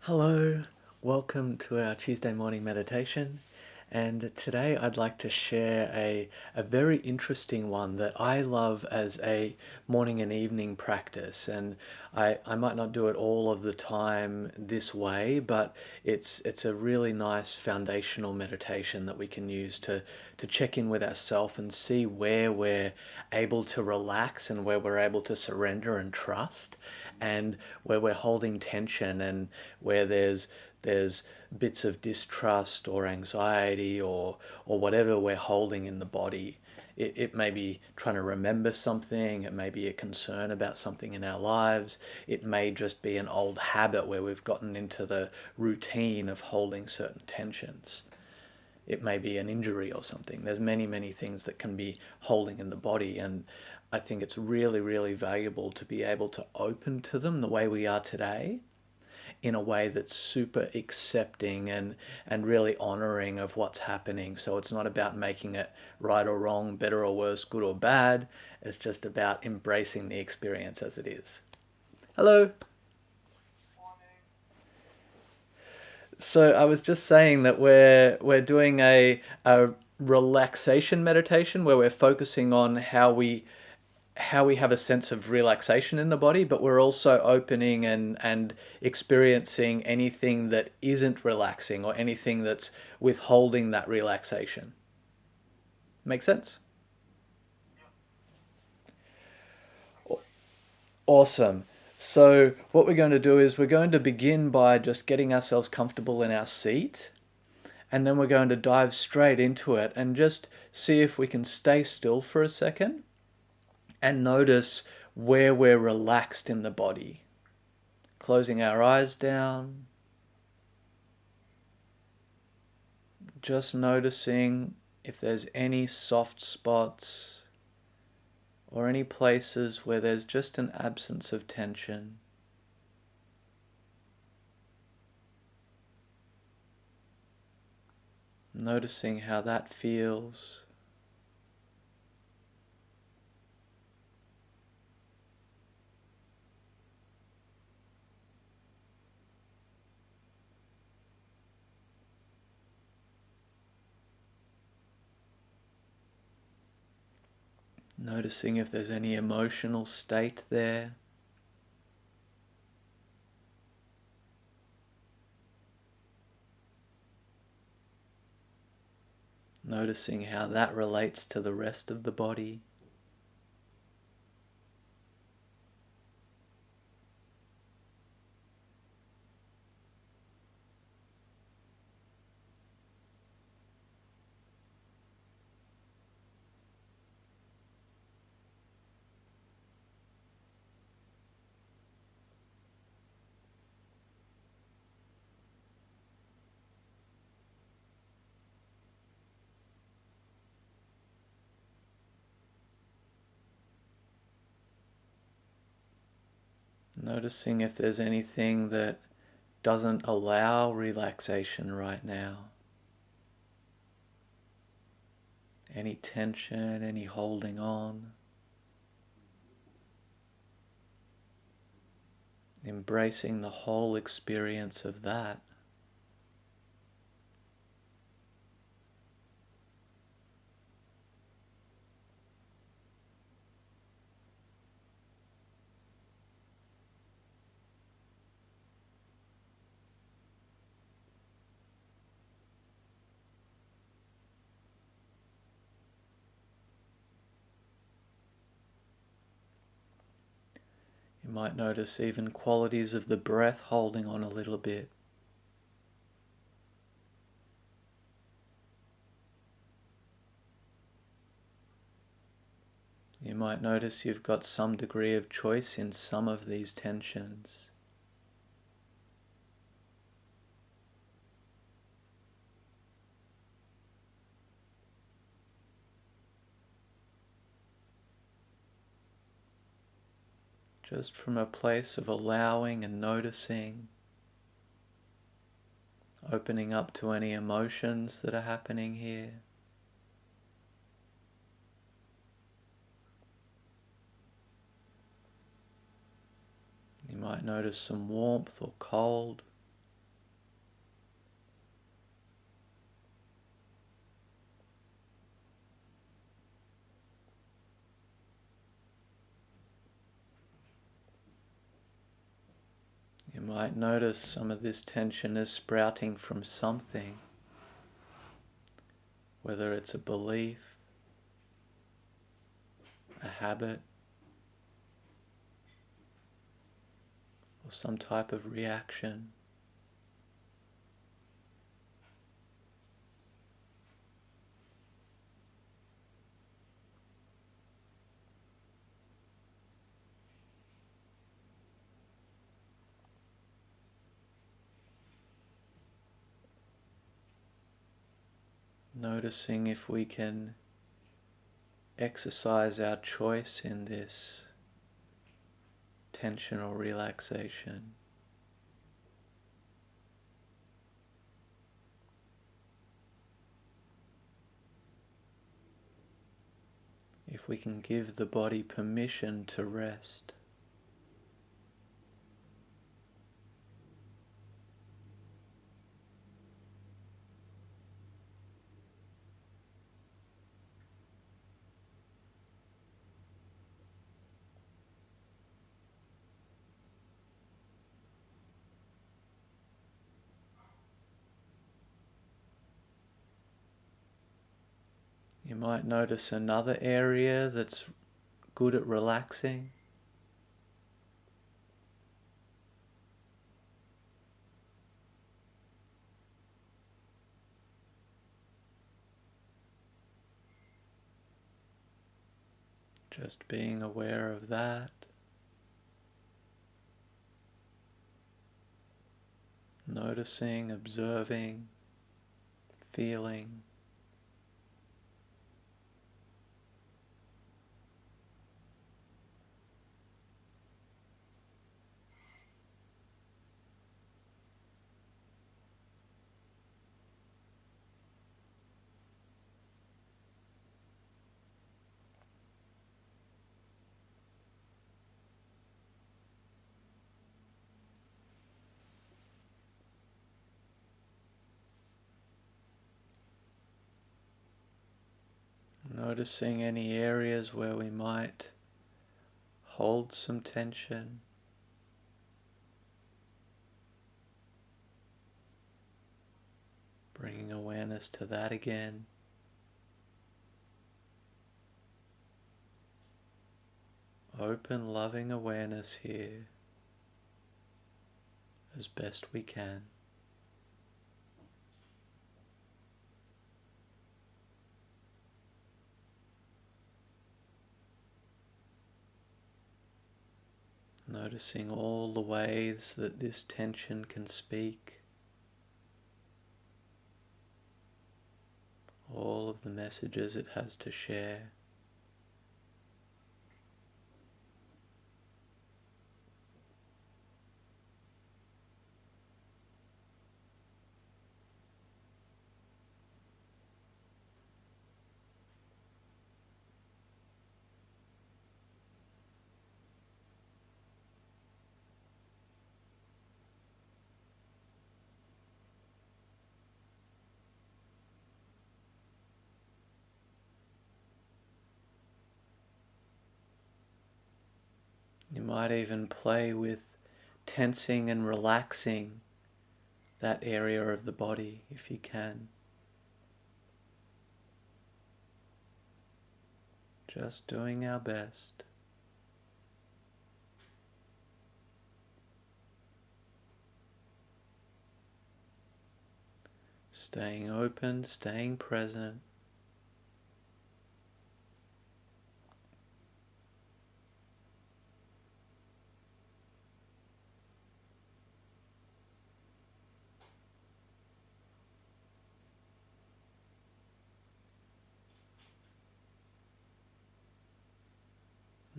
Hello, welcome to our Tuesday morning meditation. And today I'd like to share a very interesting one that I love as a morning and evening practice. And I might not do it all of the time this way, but it's a really nice foundational meditation that we can use to check in with ourselves and see where we're able to relax and where we're able to surrender and trust, and where we're holding tension and where there's bits of distrust or anxiety or whatever we're holding in the body. It may be trying to remember something, it may be a concern about something in our lives, it may just be an old habit where we've gotten into the routine of holding certain tensions. It may be an injury or something. There's many things that can be holding in the body, and I think it's really valuable to be able to open to them the way we are today, in a way that's super accepting and really honoring of what's happening. So it's not about making it right or wrong, better or worse, good or bad. It's just about embracing the experience as it is. Hello. So I was just saying that we're doing a relaxation meditation where we're focusing on how we have a sense of relaxation in the body, but we're also opening and experiencing anything that isn't relaxing or anything that's withholding that relaxation. Make sense? Awesome. So what we're going to do is we're going to begin by just getting ourselves comfortable in our seat, and then we're going to dive straight into it and just see if we can stay still for a second and notice where we're relaxed in the body. Closing our eyes down, just noticing if there's any soft spots or any places where there's just an absence of tension. Noticing how that feels. Noticing if there's any emotional state there. Noticing how that relates to the rest of the body. Noticing if there's anything that doesn't allow relaxation right now. Any tension, any holding on. Embracing the whole experience of that. You might notice even qualities of the breath holding on a little bit. You might notice you've got some degree of choice in some of these tensions. Just from a place of allowing and noticing, opening up to any emotions that are happening here. You might notice some warmth or cold. might notice some of this tension is sprouting from something, whether it's a belief, a habit, or some type of reaction. Noticing if we can exercise our choice in this tension or relaxation. If we can give the body permission to rest. You might notice another area that's good at relaxing. Just being aware of that. Noticing, observing, feeling. Noticing any areas where we might hold some tension. Bringing awareness to that again. Open, loving awareness here as best we can. Noticing all the ways that this tension can speak, all of the messages it has to share. You might even play with tensing and relaxing that area of the body if you can. Just doing our best. Staying open, staying present.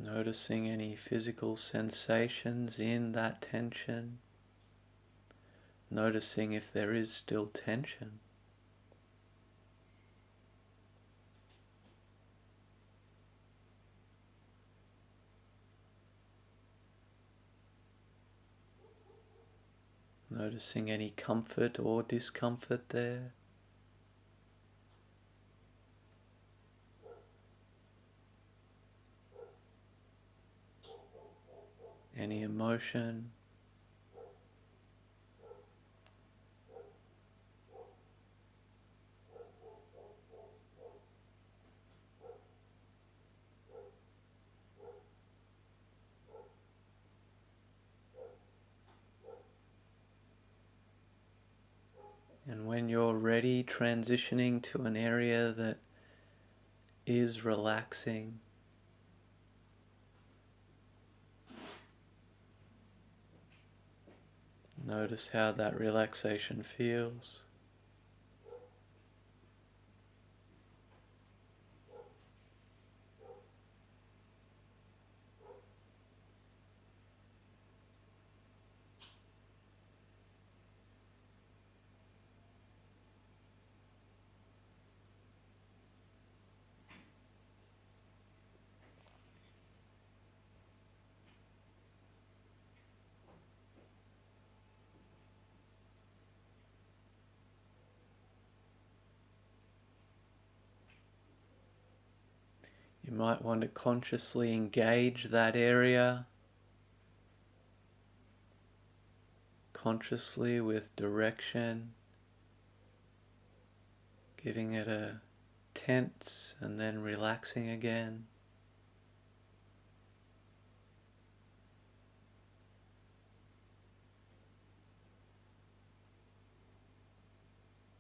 Noticing any physical sensations in that tension. Noticing if there is still tension. Noticing any comfort or discomfort there. Any emotion. And when you're ready, transitioning to an area that is relaxing. Notice how that relaxation feels. You might want to consciously engage that area, consciously with direction, giving it a tense and then relaxing again.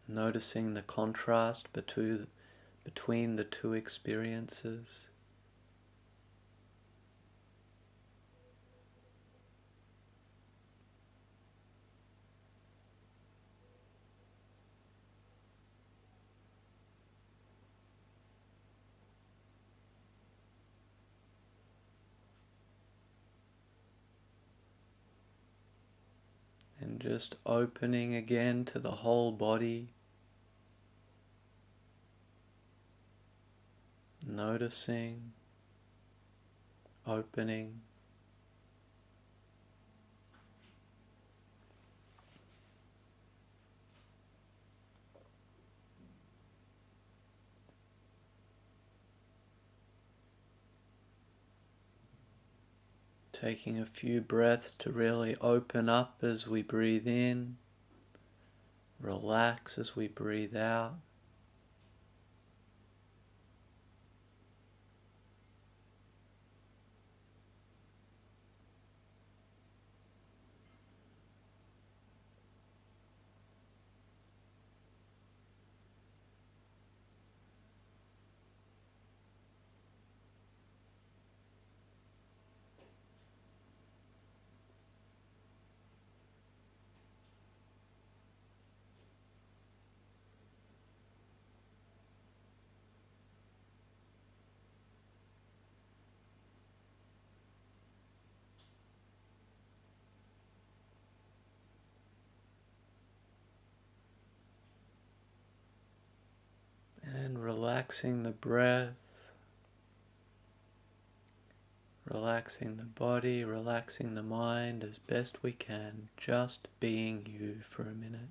Noticing the contrast between the two experiences. And just opening again to the whole body. Noticing, opening. Taking a few breaths to really open up as we breathe in, relax as we breathe out. And relaxing the breath, relaxing the body, relaxing the mind as best we can, just being you for a minute.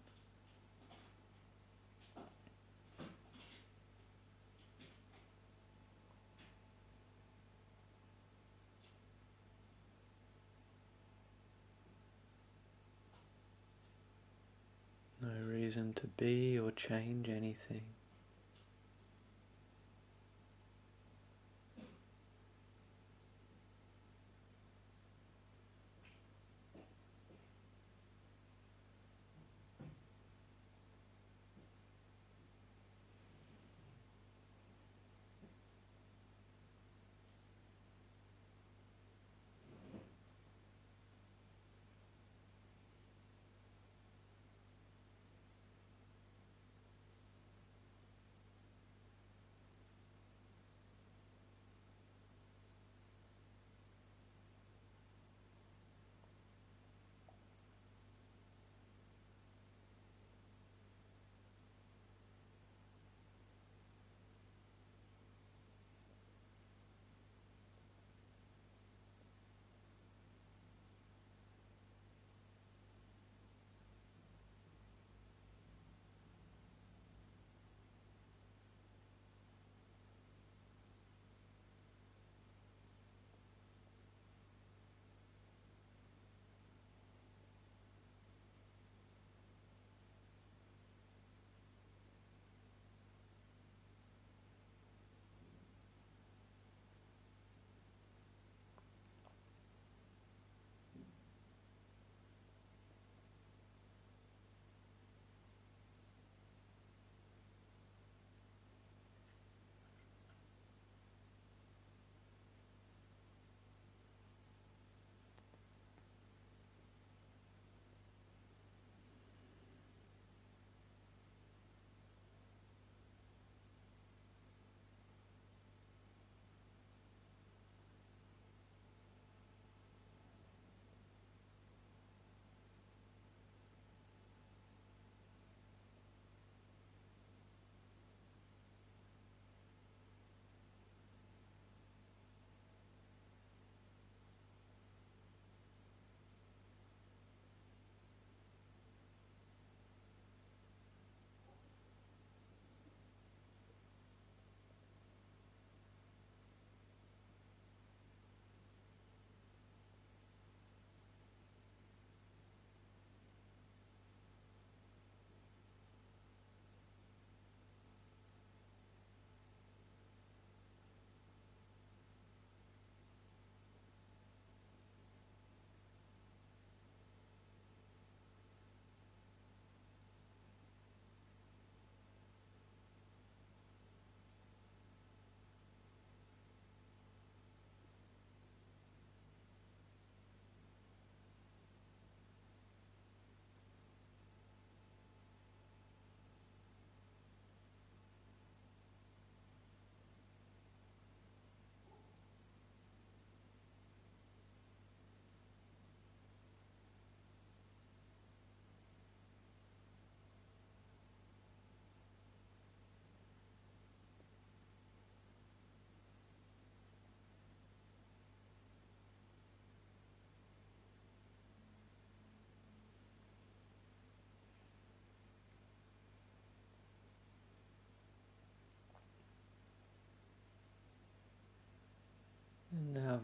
No reason to be or change anything.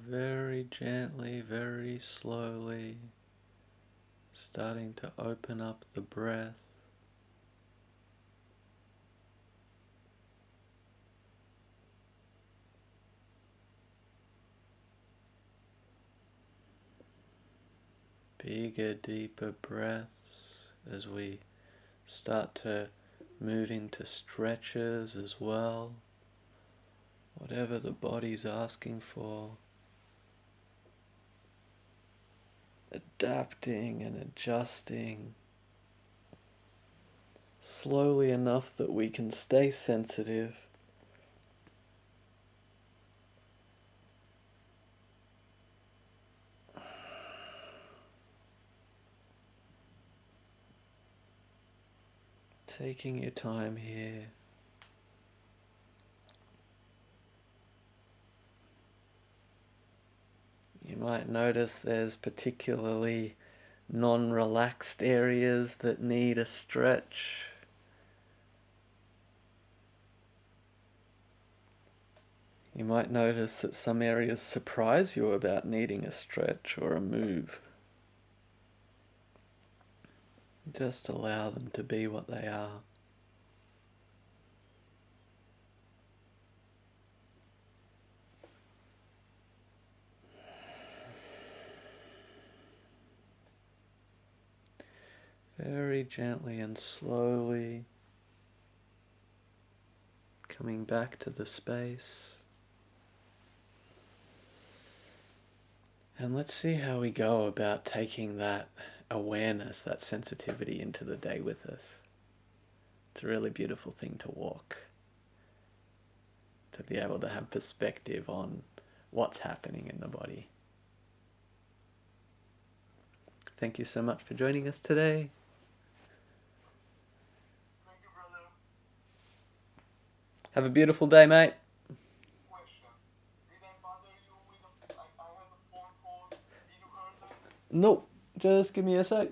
very gently, very slowly, starting to open up the breath. Bigger, deeper breaths as we start to move into stretches as well. Whatever the body's asking for. Adapting and adjusting slowly enough that we can stay sensitive. Taking your time here. You might notice there's particularly non-relaxed areas that need a stretch. You might notice that some areas surprise you about needing a stretch or a move. Just allow them to be what they are. Very gently and slowly coming back to the space. And let's see how we go about taking that awareness, that sensitivity into the day with us. It's a really beautiful thing to walk. To be able to have perspective on what's happening in the body. Thank you so much for joining us today. Thank you, brother. Have a beautiful day, mate. Question. Did I bother you with I had a phone call? Did you hear that? Nope, just give me a sec.